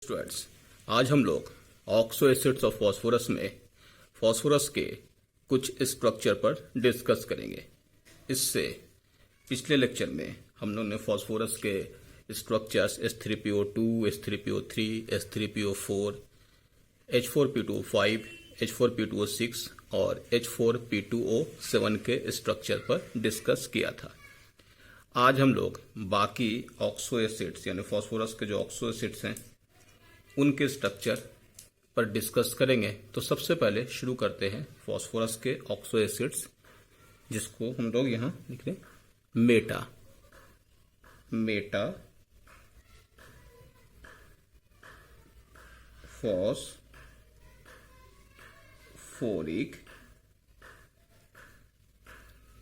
Students, आज हम लोग ऑक्सो एसिड्स ऑफ फॉस्फोरस में फॉस्फोरस के कुछ स्ट्रक्चर पर डिस्कस करेंगे। इससे पिछले लेक्चर में हम लोग ने फॉस्फोरस के structures H3PO2, H3PO3, H3PO4, H4P2O5, H4P2O6 और H4P2O7 के स्ट्रक्चर पर डिस्कस किया था। आज हम लोग बाकी ऑक्सो एसिड्स यानी फॉस्फोरस के जो ऑक्सो एसिड्स हैं उनके स्ट्रक्चर पर डिस्कस करेंगे। तो सबसे पहले शुरू करते हैं फॉस्फोरस के ऑक्सो एसिड्स, जिसको हम लोग यहां लिख रहे हैं मेटा फॉस्फोरिक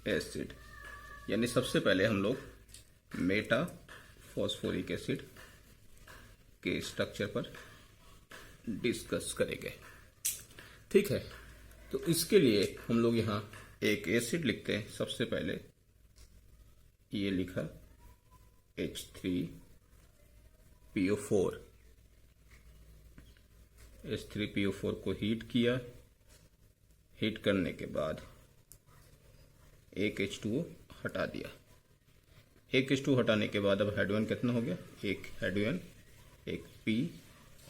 एसिड। यानी सबसे पहले हम लोग मेटा फॉस्फोरिक एसिड के स्ट्रक्चर पर डिस्कस करेंगे। ठीक है, तो इसके लिए हम लोग यहां एक एसिड लिखते हैं। सबसे पहले ये लिखा H3PO4। H3PO4 को हीट किया। हीट करने के बाद एक H2O हटा दिया। एक H2 हटाने के बाद अब हेडोन कितना हो गया? एक हेडोन, एक P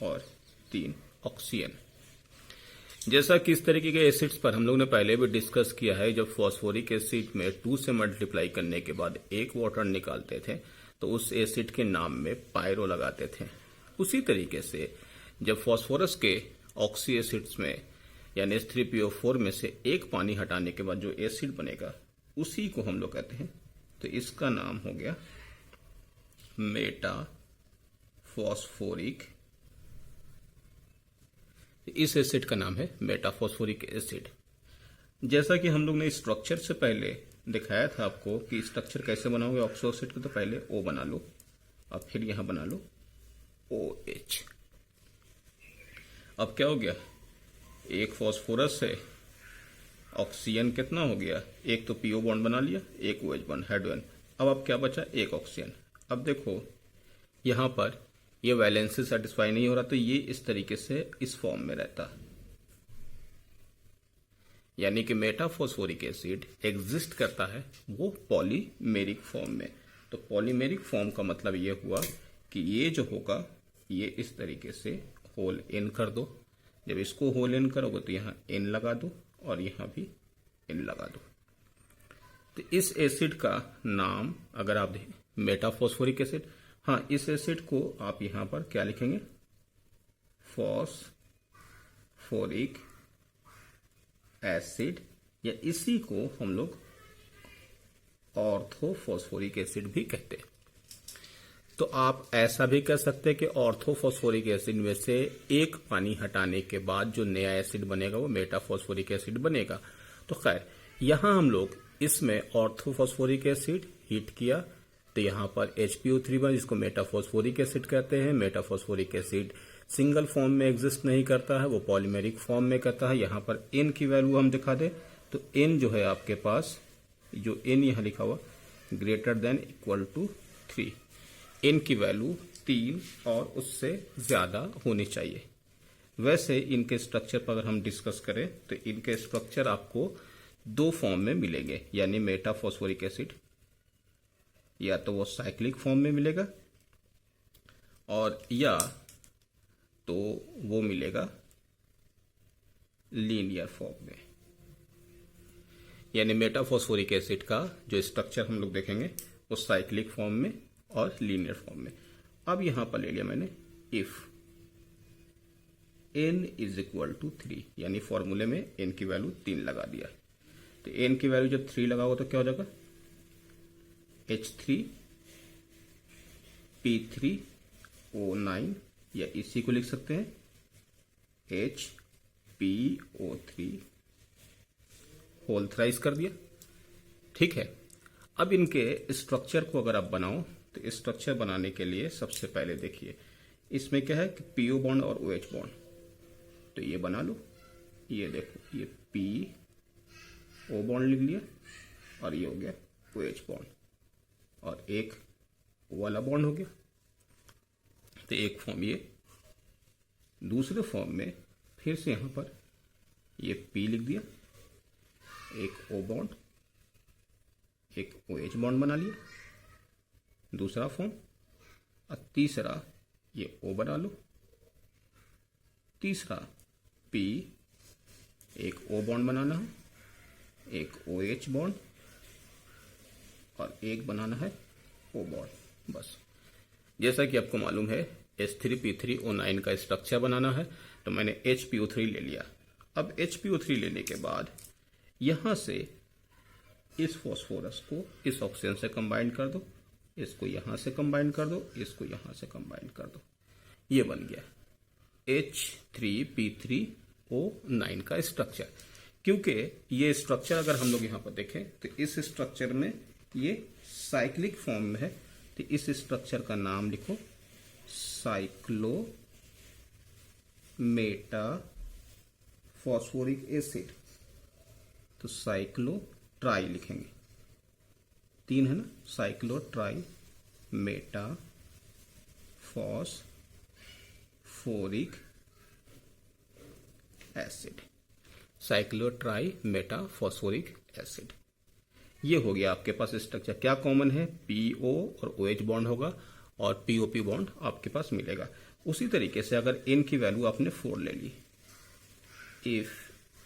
और 3 ऑक्सीजन। जैसा कि इस तरीके के एसिड्स पर हम लोग ने पहले भी डिस्कस किया है, जब फॉस्फोरिक एसिड में 2 से मल्टीप्लाई करने के बाद एक वाटर निकालते थे तो उस एसिड के नाम में पायरो लगाते थे। उसी तरीके से जब फॉस्फोरस के ऑक्सी एसिड्स में यानी H3PO4 में से एक पानी हटाने के बाद जो एसिड बनेगा उसी को हम लोग कहते हैं। तो इसका नाम हो गया मेटा फॉस्फोरिक। इस एसिड का नाम है मेटाफॉस्फोरिक एसिड। जैसा कि हम लोग ने स्ट्रक्चर से पहले दिखाया था आपको कि स्ट्रक्चर कैसे बनाओगे ऑक्सो एसिड को, तो पहले O बना लो और फिर यहां बना लो OH। अब क्या हो गया? एक फॉस्फोरस है, ऑक्सीजन कितना हो गया? एक तो PO बॉन्ड बना लिया, एक OH बॉन्ड हेडोन। अब क्या बचा? एक ऑक्सीजन। अब देखो यहां पर ये वैलेंसी सेटिस्फाई नहीं हो रहा, तो ये इस तरीके से इस फॉर्म में रहता। यानी कि मेटाफॉस्फोरिक एसिड एग्जिस्ट करता है वो पॉलीमेरिक फॉर्म में। तो पॉलीमेरिक फॉर्म का मतलब ये हुआ कि ये जो होगा ये इस तरीके से होल इन कर दो। जब इसको होल इन करोगे तो यहां इन लगा दो और यहां भी इन लगा दो। तो इस एसिड का नाम अगर आप देखें मेटाफॉस्फोरिक एसिड। हाँ, इस एसिड को आप यहां पर क्या लिखेंगे? फॉस्फोरिक एसिड, या इसी को हम लोग ऑर्थोफॉस्फोरिक एसिड भी कहते हैं। तो आप ऐसा भी कह सकते हैं कि ऑर्थोफॉस्फोरिक एसिड में से एक पानी हटाने के बाद जो नया एसिड बनेगा वो मेटाफॉस्फोरिक एसिड बनेगा। तो खैर यहां हम लोग इसमें ऑर्थोफॉस्फोरिक एसिड हीट किया तो यहां पर HPO3 बना, जिसको मेटाफॉस्फोरिक एसिड कहते हैं। मेटाफॉस्फोरिक एसिड सिंगल फॉर्म में एग्जिस्ट नहीं करता है, वो पॉलीमेरिक फॉर्म में करता है। यहां पर N की वैल्यू हम दिखा दें तो N जो है आपके पास, जो N यहां लिखा हुआ greater than equal to 3, N की वैल्यू 3 और उससे ज्यादा होनी चाहिए। वैसे इनके स्ट्रक्चर पर अगर हम डिस्कस करें तो इनके स्ट्रक्चर आपको 2 फॉर्म में मिलेंगे। यानी मेटाफॉस्फोरिक एसिड या तो वो साइक्लिक फॉर्म में मिलेगा और या तो वो मिलेगा लीनियर फॉर्म में। यानी मेटाफॉस्फोरिक एसिड का जो स्ट्रक्चर हम लोग देखेंगे वो साइक्लिक फॉर्म में और लीनियर फॉर्म में। अब यहां पर ले लिया मैंने if N is equal to 3, यानी फॉर्मूले में N की वैल्यू 3 लगा दिया। तो N की वैल्यू जब 3 लगाओ तो क्या हो जाएगा? H3P3O9, या इसी को लिख सकते हैं HPO3 होल थ्राइस कर दिया। ठीक है, अब इनके स्ट्रक्चर को अगर आप बनाओ तो स्ट्रक्चर बनाने के लिए सबसे पहले देखिए इसमें क्या है कि PO बॉन्ड और OH बॉन्ड। तो ये बना लो, ये देखो ये PO बॉन्ड लिख लिया और ये हो गया OH बॉन्ड और एक वाला बॉन्ड हो गया। तो एक फॉर्म ये दूसरे फॉर्म में फिर से यहां पर ये P लिख दिया, एक O बॉन्ड, एक OH बॉन्ड बना लिया, दूसरा फॉर्म, और तीसरा ये O बना लो, तीसरा P, एक O बॉन्ड बनाना है, एक OH बॉन्ड और एक बनाना है O बॉन्ड। बस जैसा कि आपको मालूम है H3P3O9 का स्ट्रक्चर बनाना है, तो मैंने HPO3 ले लिया। अब HPO3 लेने के बाद यहां से इस फॉस्फोरस को इस ऑक्सीजन से कंबाइन कर दो, इसको यहां से कंबाइन कर दो, इसको यहां से कंबाइन कर दो, ये बन गया H3P3O9 का स्ट्रक्चर। क्योंकि ये स्ट्रक्चर अगर हम लोग यहां पर देखें तो इस स्ट्रक्चर में ये साइक्लिक फॉर्म में है, तो इस स्ट्रक्चर का नाम लिखो साइक्लो मेटा फॉस्फोरिक एसिड। तो साइक्लो ट्राई लिखेंगे, 3 है ना, cyclo try Meta phosphoric acid, cyclo try Meta phosphoric acid. ये हो गया आपके पास स्ट्रक्चर। क्या कॉमन है? PO और OH बॉन्ड होगा और POP बॉन्ड आपके पास मिलेगा। उसी तरीके से अगर N की वैल्यू आपने 4 ले ली, if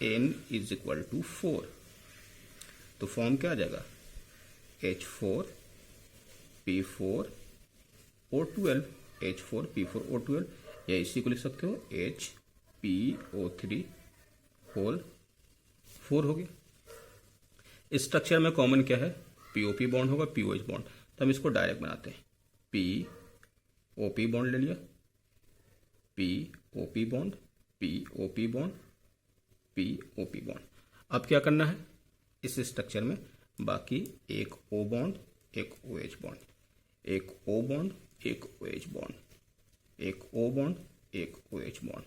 N is equal to 4, तो फॉर्म क्या आ जाएगा? H4P4O12, H4P4O12, या इसी को लिख सकते हो HPO3 होल 4 हो गया। स्ट्रक्चर में कॉमन क्या है? POP बॉन्ड होगा, POH बॉन्ड, तो हम इसको डायरेक्ट बनाते हैं। POP बॉन्ड ले लिया, POP bond, POP bond, POP bond. अब क्या करना है इस स्ट्रक्चर में? बाकी एक O बॉन्ड, एक OH बॉन्ड, एक O बॉन्ड, एक OH बॉन्ड, एक O बॉन्ड, एक OH बॉन्ड,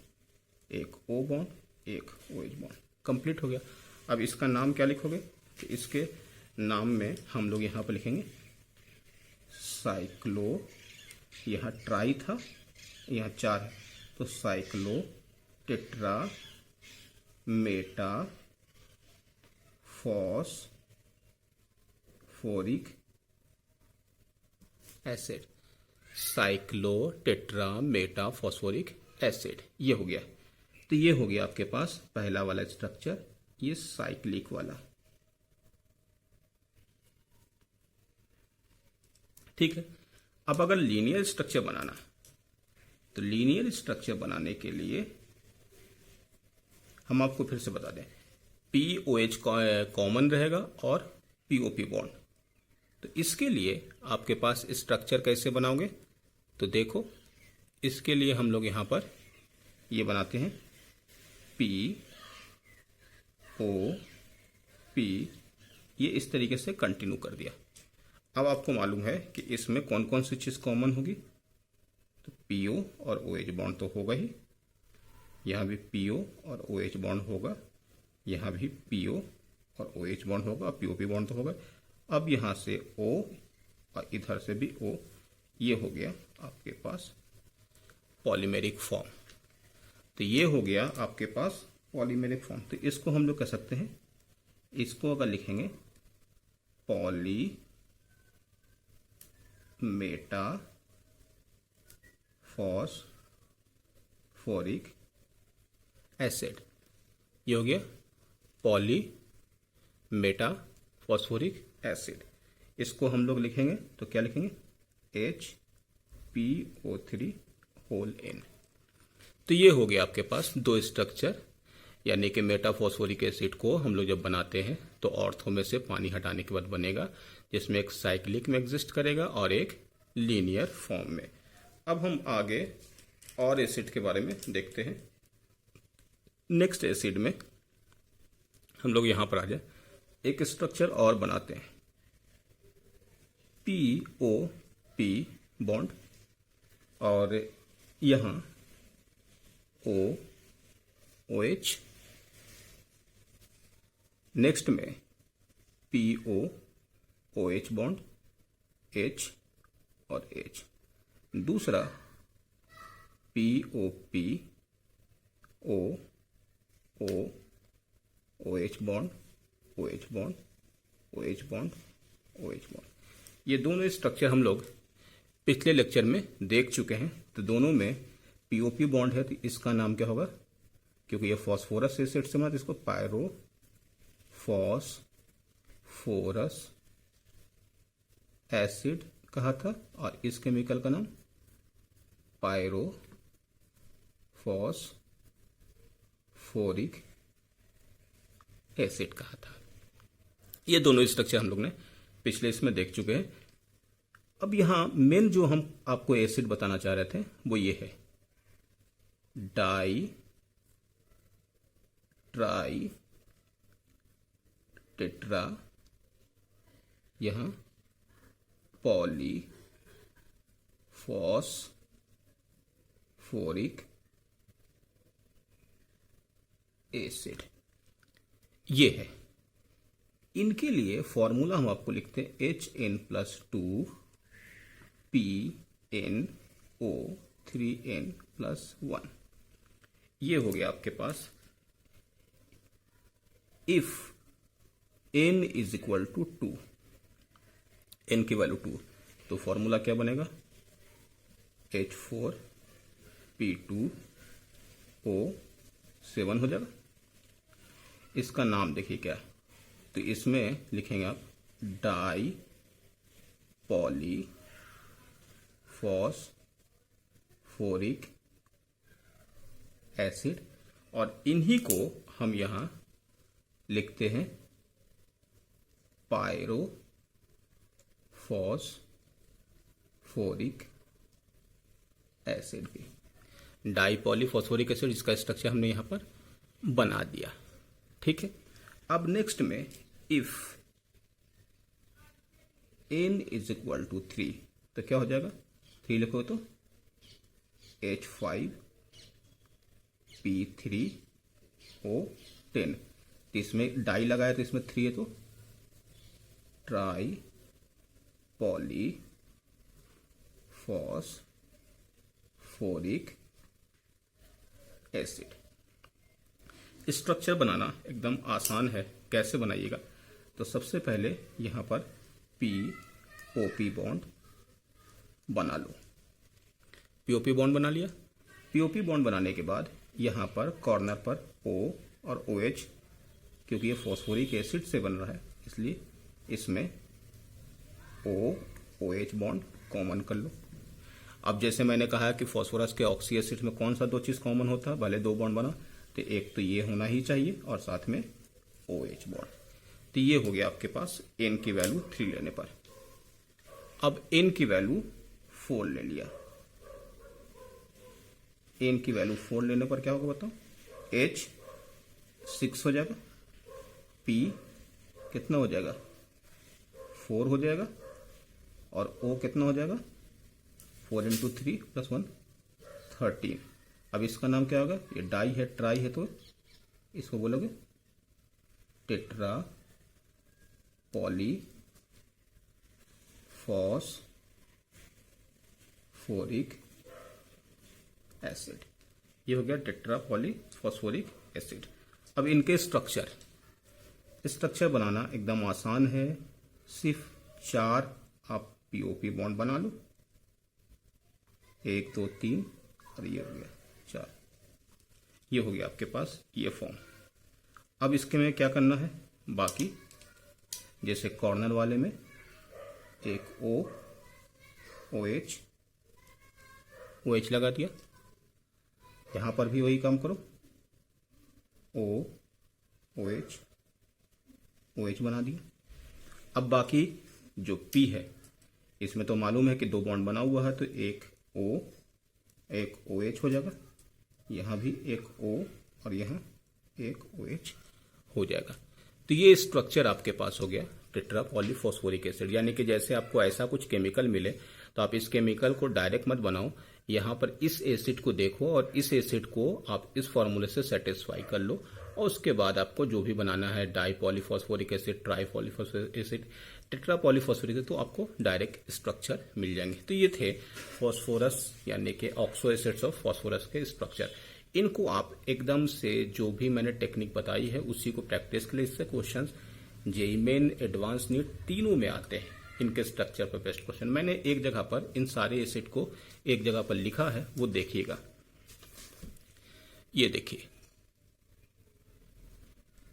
एक O बॉन्ड, एक OH बॉन्ड। कंप्लीट हो गया। अब इसका नाम क्या लिखोगे? तो इसके नाम में हम लोग यहाँ पर लिखेंगे साइक्लो, यहाँ ट्राई था, यहाँ 4 है, तो cyclo tetra Meta phosphoric acid, cyclo tetra Meta phosphoric acid. ये हो गया। तो ये हो गया आपके पास पहला वाला स्ट्रक्चर, ये साइक्लिक वाला। ठीक है। अब अगर लीनियर स्ट्रक्चर बनाना, तो लीनियर स्ट्रक्चर बनाने के लिए हम आपको फिर से बता दें, POH कॉमन रहेगा और POP बॉन्ड। तो इसके लिए आपके पास स्ट्रक्चर कैसे बनाओगे? तो देखो, इसके लिए हम लोग यहां पर ये बनाते हैं POP, ये इस तरीके से कंटिन्यू कर दिया। अब आपको मालूम है कि इसमें कौन कौन सी चीज कॉमन होगी। तो PO और OH बॉन्ड तो होगा ही, यहां भी PO और OH बॉन्ड होगा, यहां भी PO और OH बॉन्ड होगा, POP बॉन्ड तो होगा। अब यहां से O और इधर से भी O, ये हो गया आपके पास पॉलीमेरिक फॉर्म। तो ये हो गया आपके पास पॉलीमेरिक फॉर्म। तो इसको हम लोग कह सकते हैं, इसको अगर लिखेंगे पॉली मेटा फॉस्फोरिक एसिड, ये हो गया पॉली मेटा फॉस्फोरिक एसिड। इसको हम लोग लिखेंगे तो क्या लिखेंगे? HPO3 whole N। तो ये हो गया आपके पास 2 स्ट्रक्चर, यानी कि मेटाफॉस्फोरिक एसिड को हम लोग जब बनाते हैं तो ऑर्थो में से पानी हटाने के बाद बनेगा, जिसमें एक साइक्लिक में एग्जिस्ट करेगा और एक लीनियर फॉर्म में। अब हम आगे और एसिड के बारे में देखते हैं। नेक्स्ट एसिड में हम लोग यहां पर आ जाए, एक स्ट्रक्चर और बनाते हैं, POP बॉन्ड, और यहां OH, नेक्स्ट में PO-OH बॉन्ड, H और H, दूसरा POP O O OH bond OH bond OH bond OH bond. ये दोनों स्ट्रक्चर हम लोग पिछले लेक्चर में देख चुके हैं। तो दोनों में POP बॉन्ड है तो इसका नाम क्या होगा, क्योंकि ये फॉस्फोरस एसिड से बना तो इसको पायरोफॉस्फोरस एसिड कहा था, और इस केमिकल का नाम पायरोफॉस्फोरिक एसिड कहा था। ये दोनों स्ट्रक्चर हम लोग ने पिछले इसमें देख चुके हैं। अब यहां मेन जो हम आपको एसिड बताना चाह रहे थे वो ये है डाई ट्राई टेट्रा, यहां पॉलीफॉस्फोरिक एसिड ये है। इनके लिए फॉर्मूला हम आपको लिखते हैं HN+2PNO3N+1। ये हो गया आपके पास if N is equal to 2, N की वैल्यू 2, तो फॉर्मूला क्या बनेगा H4P2O7 हो जाएगा। इसका नाम देखिए क्या, तो इसमें लिखेंगे आप डाई पॉलीफॉस्फोरिक एसिड, और इन्हीं को हम यहां लिखते हैं पायरोफॉस्फोरिक एसिड की। डाई पॉलीफॉस्फोरिक एसिड, इसका स्ट्रक्चर हमने यहां पर बना दिया। ठीक है, अब नेक्स्ट में if N is equal to 3 तो क्या हो जाएगा, 3 लिखो तो H5P3O10, तो इसमें डाई लगाया तो इसमें 3 है तो ट्राई पॉलीफॉस्फोरिक एसिड। स्ट्रक्चर बनाना एकदम आसान है, कैसे बनाइएगा, तो सबसे पहले यहां पर POP बॉन्ड बना लो। POP बॉन्ड बना लिया। POP बॉन्ड बनाने के बाद यहां पर कॉर्नर पर O और OH, क्योंकि ये फॉस्फोरिक एसिड से बन रहा है इसलिए इसमें OH बॉन्ड कॉमन कर लो। अब जैसे मैंने कहा कि फॉस्फोरस के ऑक्सी एसिड में कौन सा दो चीज कॉमन होता है, भले 2 बॉन्ड बना तो एक तो ये होना ही चाहिए और साथ में OH बॉन्ड। तो ये हो गया आपके पास N की वैल्यू 3 लेने पर। अब N की वैल्यू 4 ले लिया। N की वैल्यू 4 लेने पर क्या होगा बताओ, H 6 हो जाएगा, P कितना हो जाएगा 4 हो जाएगा, और O कितना हो जाएगा 4 × 3 + 1 13। अब इसका नाम क्या होगा, ये डाई है ट्राई है तो इसको बोलोगे टेट्रा पॉलीफॉस्फोरिक एसिड। ये हो गया टेट्रा पॉलीफॉस्फोरिक एसिड। अब इनके स्ट्रक्चर बनाना एकदम आसान है, सिर्फ 4 आप POP बॉन्ड बना लो, 1 2 3 और ये हो गया 4। ये हो गया आपके पास ये फॉर्म। अब इसके में क्या करना है, बाकी जैसे कॉर्नर वाले में एक OH लगा दिया, यहां पर भी वही काम करो, OH बना दिया। अब बाकी जो P है इसमें तो मालूम है कि 2 बॉन्ड बना हुआ है तो एक O एक OH हो जाएगा, यहां भी एक O और यहां एक OH हो जाएगा। तो ये स्ट्रक्चर आपके पास हो गया टेट्रा पॉलीफॉस्फोरिक एसिड। यानी कि जैसे आपको ऐसा कुछ केमिकल मिले तो आप इस केमिकल को डायरेक्ट मत बनाओ, यहां पर इस एसिड को देखो और इस एसिड को आप इस फॉर्मूले से सेटिस्फाई कर लो, और उसके बाद आपको जो भी बनाना है di polyphosphoric acid, tri polyphosphoric acid, tetra polyphosphate है तो आपको डायरेक्ट स्ट्रक्चर मिल जाएंगे। तो ये थे फॉस्फोरस यानी कि ऑक्सो एसिड्स ऑफ फॉस्फोरस के स्ट्रक्चर। इनको आप एकदम से जो भी मैंने टेक्निक बताई है उसी को प्रैक्टिस के लिए, इससे questions JEE main, advance, NEET तीनों में आते हैं। इनके स्ट्रक्चर पर बेस्ट क्वेश्चन मैंने एक जगह पर इन सारे एसिड को एक जगह पर लिखा है, वो देखिएगा। ये देखिए,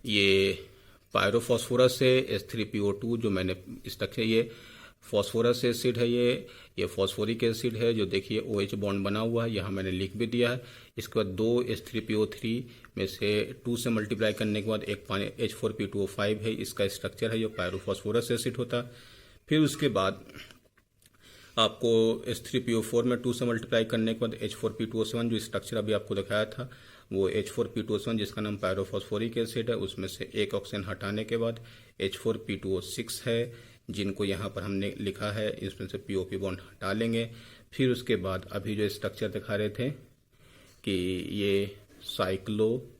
ये पायरोफॉस्फोरस है, H3PO2 जो मैंने स्ट्रक्चर, ये फॉस्फोरस एसिड है, ये फॉस्फोरिक एसिड है जो देखिए OH बॉन्ड बना हुआ है, यहाँ मैंने लिख भी दिया है। इसके बाद 2 H3PO3 में से 2 से मल्टीप्लाई करने के बाद एक पानी H4P2O5 है, इसका स्ट्रक्चर है, जो पायरोफॉस्फोरस एसिड होता है। फिर उसके बाद आपको H3PO4 में 2 से मल्टीप्लाई करने के बाद H4P2O7 जो स्ट्रक्चर अभी आपको दिखाया था, वो H4P2O7 जिसका नाम पायरोफॉस्फोरिक एसिड है, उसमें से एक ऑक्सीजन हटाने के बाद H4P2O6 है, जिनको यहाँ पर हमने लिखा है, इसमें से POP बॉन्ड हटा लेंगे। फिर उसके बाद अभी जो स्ट्रक्चर दिखा रहे थे कि ये cyclo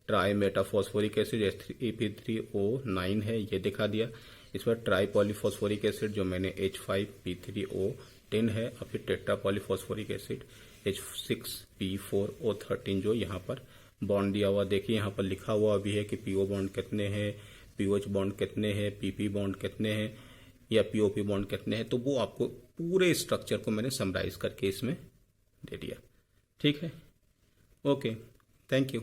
try metaphosphoric acid H3P3O9 है, ये दिखा दिया। इस पर ट्राई पॉलीफॉस्फोरिक एसिड जो मैंने H5P3O10 है, और फिर टेट्रा पॉलीफॉस्फोरिक एसिड H6P4O13 जो यहाँ पर बॉन्ड दिया हुआ, देखिए यहाँ पर लिखा हुआ भी है कि PO बॉन्ड कितने हैं, POH बॉन्ड कितने हैं, PP बॉन्ड कितने हैं या POP बॉन्ड कितने हैं। तो वो आपको पूरे स्ट्रक्चर को मैंने समराइज करके इसमें दे दिया। ठीक है, ओके, थैंक यू।